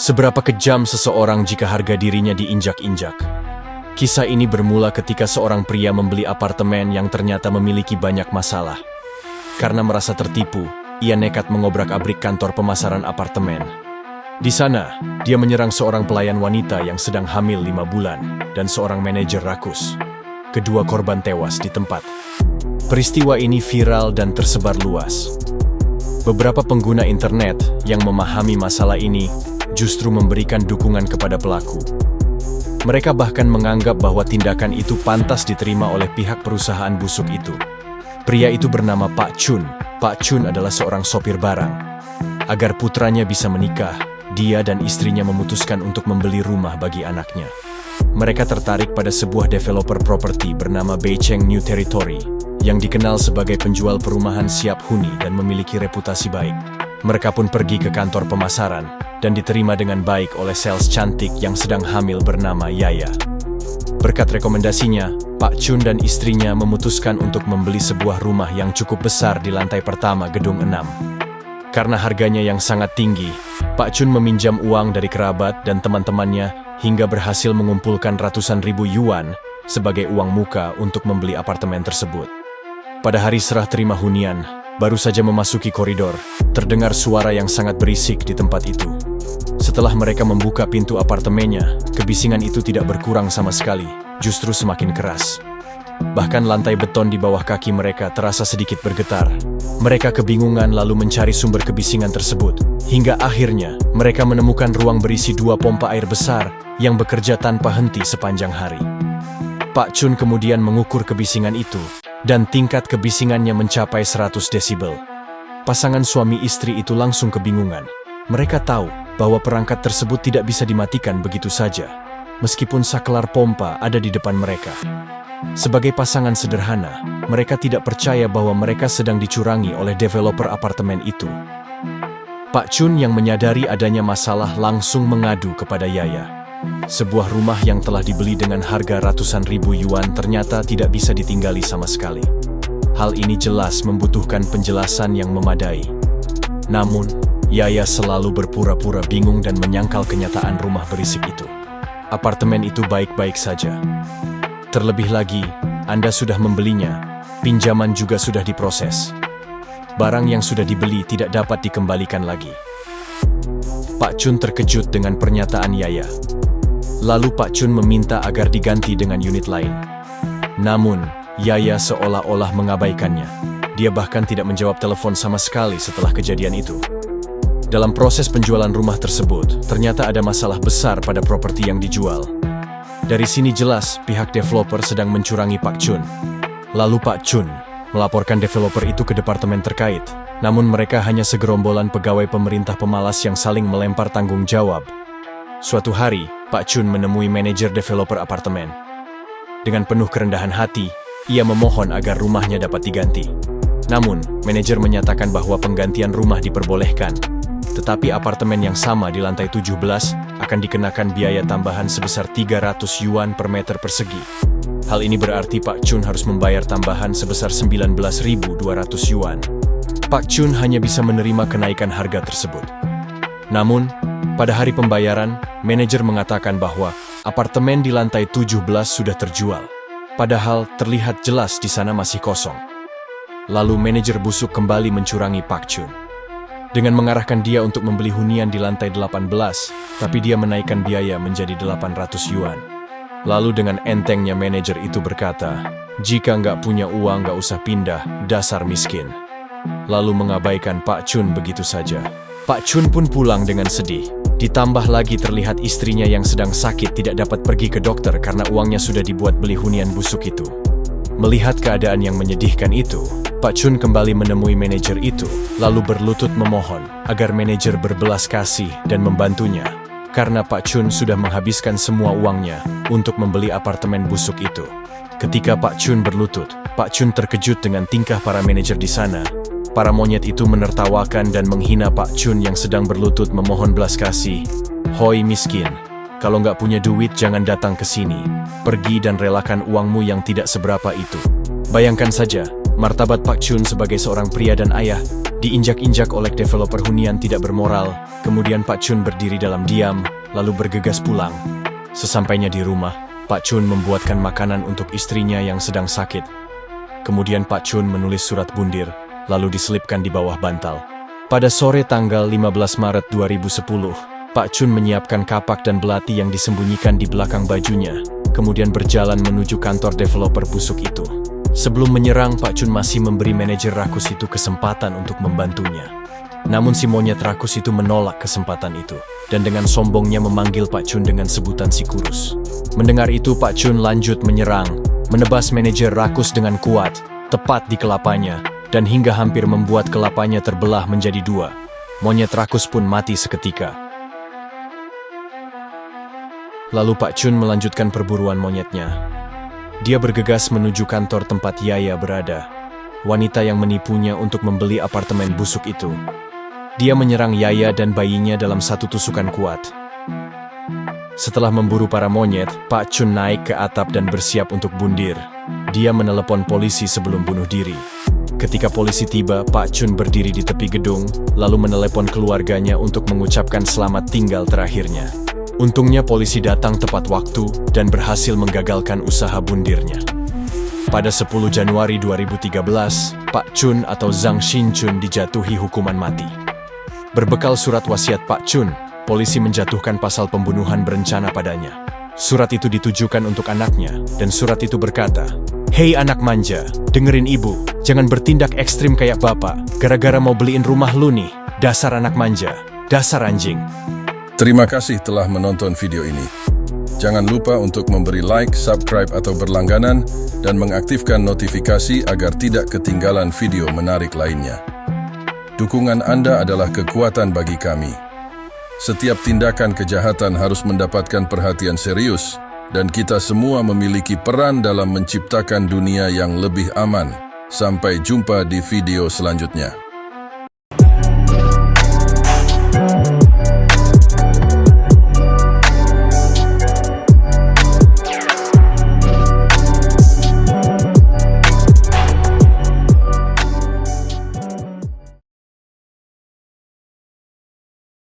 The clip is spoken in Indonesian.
Seberapa kejam seseorang jika harga dirinya diinjak-injak. Kisah ini bermula ketika seorang pria membeli apartemen yang ternyata memiliki banyak masalah. Karena merasa tertipu, ia nekat mengobrak-abrik kantor pemasaran apartemen. Di sana, dia menyerang seorang pelayan wanita yang sedang hamil 5 bulan dan seorang manajer rakus. Kedua korban tewas di tempat. Peristiwa ini viral dan tersebar luas. Beberapa pengguna internet yang memahami masalah ini justru memberikan dukungan kepada pelaku. Mereka bahkan menganggap bahwa tindakan itu pantas diterima oleh pihak perusahaan busuk itu. Pria itu bernama Pak Chun. Pak Chun adalah seorang sopir barang. Agar putranya bisa menikah, dia dan istrinya memutuskan untuk membeli rumah bagi anaknya. Mereka tertarik pada sebuah developer properti bernama Beicheng New Territory, yang dikenal sebagai penjual perumahan siap huni dan memiliki reputasi baik. Mereka pun pergi ke kantor pemasaran dan diterima dengan baik oleh sales cantik yang sedang hamil bernama Yaya. Berkat rekomendasinya, Pak Chun dan istrinya memutuskan untuk membeli sebuah rumah yang cukup besar di lantai pertama gedung 6. Karena harganya yang sangat tinggi, Pak Chun meminjam uang dari kerabat dan teman-temannya hingga berhasil mengumpulkan ratusan ribu yuan sebagai uang muka untuk membeli apartemen tersebut. Pada hari serah terima hunian, baru saja memasuki koridor, terdengar suara yang sangat berisik di tempat itu. Setelah mereka membuka pintu apartemennya, kebisingan itu tidak berkurang sama sekali, justru semakin keras. Bahkan lantai beton di bawah kaki mereka terasa sedikit bergetar. Mereka kebingungan lalu mencari sumber kebisingan tersebut, hingga akhirnya mereka menemukan ruang berisi 2 pompa air besar yang bekerja tanpa henti sepanjang hari. Pak Chun kemudian mengukur kebisingan itu, dan tingkat kebisingannya mencapai 100 desibel. Pasangan suami istri itu langsung kebingungan. Mereka tahu bahwa perangkat tersebut tidak bisa dimatikan begitu saja, meskipun saklar pompa ada di depan mereka. Sebagai pasangan sederhana, mereka tidak percaya bahwa mereka sedang dicurangi oleh developer apartemen itu. Pak Chun yang menyadari adanya masalah langsung mengadu kepada Yaya. Sebuah rumah yang telah dibeli dengan harga ratusan ribu yuan ternyata tidak bisa ditinggali sama sekali. Hal ini jelas membutuhkan penjelasan yang memadai. Namun, Yaya selalu berpura-pura bingung dan menyangkal kenyataan rumah berisik itu. Apartemen itu baik-baik saja. Terlebih lagi, Anda sudah membelinya, pinjaman juga sudah diproses. Barang yang sudah dibeli tidak dapat dikembalikan lagi. Pak Chun terkejut dengan pernyataan Yaya. Lalu Pak Chun meminta agar diganti dengan unit lain. Namun, Yaya seolah-olah mengabaikannya. Dia bahkan tidak menjawab telepon sama sekali setelah kejadian itu. Dalam proses penjualan rumah tersebut, ternyata ada masalah besar pada properti yang dijual. Dari sini jelas pihak developer sedang mencurangi Pak Chun. Lalu Pak Chun melaporkan developer itu ke departemen terkait. Namun mereka hanya segerombolan pegawai pemerintah pemalas yang saling melempar tanggung jawab. Suatu hari, Pak Chun menemui manajer developer apartemen. Dengan penuh kerendahan hati, ia memohon agar rumahnya dapat diganti. Namun, manajer menyatakan bahwa penggantian rumah diperbolehkan. Tetapi apartemen yang sama di lantai 17 akan dikenakan biaya tambahan sebesar 300 yuan per meter persegi. Hal ini berarti Pak Chun harus membayar tambahan sebesar 19.200 yuan. Pak Chun hanya bisa menerima kenaikan harga tersebut. Namun, pada hari pembayaran, manajer mengatakan bahwa apartemen di lantai 17 sudah terjual. Padahal terlihat jelas di sana masih kosong. Lalu manajer busuk kembali mencurangi Pak Chun. Dengan mengarahkan dia untuk membeli hunian di lantai 18, tapi dia menaikkan biaya menjadi 800 yuan. Lalu dengan entengnya manajer itu berkata, "Jika nggak punya uang nggak usah pindah, dasar miskin." Lalu mengabaikan Pak Chun begitu saja. Pak Chun pun pulang dengan sedih. Ditambah lagi terlihat istrinya yang sedang sakit tidak dapat pergi ke dokter karena uangnya sudah dibuat beli hunian busuk itu. Melihat keadaan yang menyedihkan itu, Pak Chun kembali menemui manajer itu, lalu berlutut memohon agar manajer berbelas kasih dan membantunya. Karena Pak Chun sudah menghabiskan semua uangnya untuk membeli apartemen busuk itu. Ketika Pak Chun berlutut, Pak Chun terkejut dengan tingkah para manajer di sana. Para monyet itu menertawakan dan menghina Pak Chun yang sedang berlutut memohon belas kasih. "Hoi miskin, kalau nggak punya duit jangan datang ke sini. Pergi dan relakan uangmu yang tidak seberapa itu." Bayangkan saja, Martabat Pak Chun sebagai seorang pria dan ayah diinjak-injak oleh developer hunian tidak bermoral. Kemudian Pak Chun berdiri dalam diam, lalu bergegas pulang. Sesampainya di rumah, Pak Chun membuatkan makanan untuk istrinya yang sedang sakit. Kemudian Pak Chun menulis surat bundir, lalu diselipkan di bawah bantal. Pada sore tanggal 15 Maret 2010, Pak Chun menyiapkan kapak dan belati yang disembunyikan di belakang bajunya, kemudian berjalan menuju kantor developer busuk itu. Sebelum menyerang, Pak Chun masih memberi manajer rakus itu kesempatan untuk membantunya. Namun si monyet rakus itu menolak kesempatan itu, dan dengan sombongnya memanggil Pak Chun dengan sebutan si kurus. Mendengar itu, Pak Chun lanjut menyerang, menebas manajer rakus dengan kuat, tepat di kelapanya, dan hingga hampir membuat kelapanya terbelah menjadi dua. Monyet rakus pun mati seketika. Lalu Pak Chun melanjutkan perburuan monyetnya. Dia bergegas menuju kantor tempat Yaya berada, wanita yang menipunya untuk membeli apartemen busuk itu. Dia menyerang Yaya dan bayinya dalam satu tusukan kuat. Setelah memburu para monyet, Pak Chun naik ke atap dan bersiap untuk bundir. Dia menelepon polisi sebelum bunuh diri. Ketika polisi tiba, Pak Chun berdiri di tepi gedung, lalu menelepon keluarganya untuk mengucapkan selamat tinggal terakhirnya. Untungnya polisi datang tepat waktu dan berhasil menggagalkan usaha bundirnya. Pada 10 Januari 2013, Pak Chun atau Zhang Xinchun dijatuhi hukuman mati. Berbekal surat wasiat Pak Chun, polisi menjatuhkan pasal pembunuhan berencana padanya. Surat itu ditujukan untuk anaknya, dan surat itu berkata, "Hei anak manja, dengerin ibu, jangan bertindak ekstrim kayak bapak, gara-gara mau beliin rumah lu nih, dasar anak manja, dasar anjing." Terima kasih telah menonton video ini. Jangan lupa untuk memberi like, subscribe atau berlangganan, dan mengaktifkan notifikasi agar tidak ketinggalan video menarik lainnya. Dukungan Anda adalah kekuatan bagi kami. Setiap tindakan kejahatan harus mendapatkan perhatian serius, dan kita semua memiliki peran dalam menciptakan dunia yang lebih aman. Sampai jumpa di video selanjutnya.